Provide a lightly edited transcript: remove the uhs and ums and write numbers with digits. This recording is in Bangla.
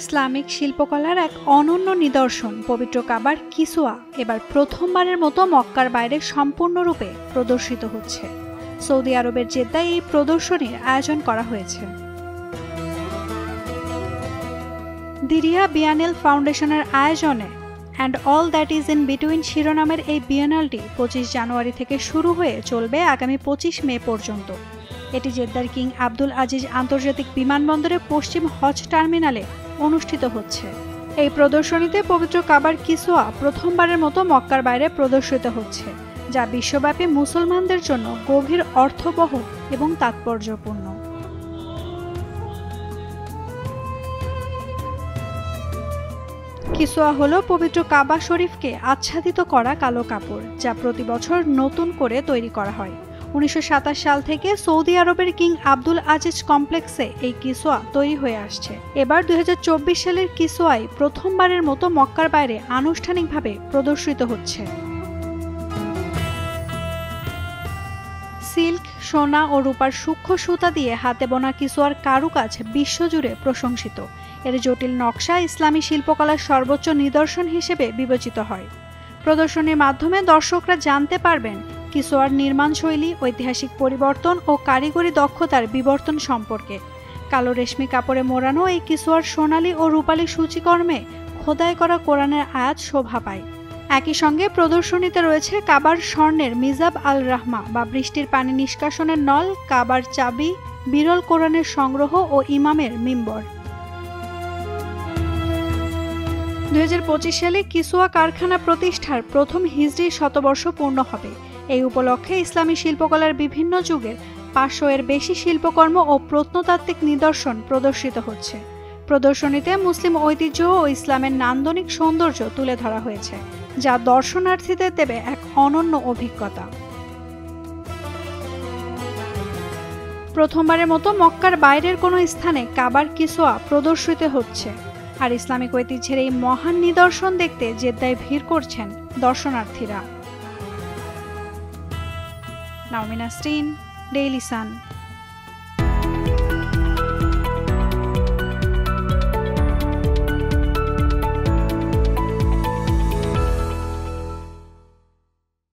ইসলামিক শিল্পকলার এক অনন্য নিদর্শন পবিত্র কাবার কিসওয়া এবার প্রথমবারের মতো মক্কার বাইরে সম্পূর্ণরূপে প্রদর্শিত হচ্ছে। সৌদি আরবের জেদ্দায় এই প্রদর্শনীর আয়োজন করা হয়েছে। দিরিয়া বিয়ানেল ফাউন্ডেশনের আয়োজনে and all that is in between শিরোনামের এই বিয়ানেলটি 25 জানুয়ারি থেকে শুরু হয়ে চলবে আগামী 25 মে পর্যন্ত। এটি জেদ্দার কিং আব্দুল আজিজ আন্তর্জাতিক বিমানবন্দরে পশ্চিম হজ টার্মিনালে অনুষ্ঠিত হচ্ছে। এই প্রদর্শনীতে পবিত্র কাবার কিসওয়া প্রথমবারের মতো মক্কার বাইরে প্রদর্শিত হচ্ছে, যা বিশ্বব্যাপী মুসলমানদের জন্য গভীর অর্থবহ এবং তাৎপর্যপূর্ণ। কিসওয়া হলো পবিত্র কাবা শরীফকে আচ্ছাদিত করা কালো কাপড়, যা প্রতি বছর নতুন করে তৈরি করা হয়। 1927 সাল থেকে সৌদি আরবের কিং আব্দুল আজিজ কমপ্লেক্সে এই কিসওয়া তৈরি হয়ে আসছে। এবার 2024 সালের কিসওয়াই প্রথমবারের মতো মক্কার বাইরে আনুষ্ঠানিকভাবে প্রদর্শিত হচ্ছে। সিল্ক, সোনা ও রূপার সূক্ষ্ম সুতা দিয়ে হাতে বোনা কিসওয়ার কারুকাজ বিশ্বজুড়ে প্রশংসিত। এর জটিল নকশা ইসলামী শিল্পকলার সর্বোচ্চ নিদর্শন হিসেবে বিবেচিত হয়। প্রদর্শনীর মাধ্যমে দর্শকরা জানতে পারবেন কিসওয়ার নির্মাণশৈলী, ঐতিহাসিক পরিবর্তন ও কারিগরি দক্ষতার বিবর্তন সম্পর্কে। কালো রেশমি কাপড়ে মোড়ানো এই কিসওয়ার সোনালী ও রূপালী সূচিকর্মে খোদাই করা কোরআনের আয়াত শোভা পায়। একই সঙ্গে প্রদর্শনীতে রয়েছে কাবার স্বর্ণের মিজাব আল রাহমা বা বৃষ্টির পানি নিষ্কাশনের নল, কাবার চাবি, বিরল কোরআনের সংগ্রহ ও ইমামের মিম্বর। 2025 সালে কিসওয়া কারখানা প্রতিষ্ঠার প্রথম হিজরি শতবর্ষ পূর্ণ হবে। এই উপলক্ষে ইসলামী শিল্পকলার বিভিন্ন যুগের 500 এর বেশি শিল্পকর্ম ও প্রত্নতাত্ত্বিক নিদর্শন প্রদর্শিত হচ্ছে। প্রদর্শনীতে মুসলিম ঐতিহ্য ও ইসলামের নান্দনিক সৌন্দর্য তুলে ধরা হয়েছে, যা দর্শনার্থীদের দেবে এক অনন্য অভিজ্ঞতা। প্রথমবারের মতো মক্কার বাইরের কোনো স্থানে কাবার কিসওয়া প্রদর্শিত হচ্ছে, আর ইসলামিক ঐতিহ্যের এই মহান নিদর্শন দেখতে জেদ্দায় ভিড় করছেন দর্শনার্থীরা। নাওমিনা স্টিন, ডেইলি সান।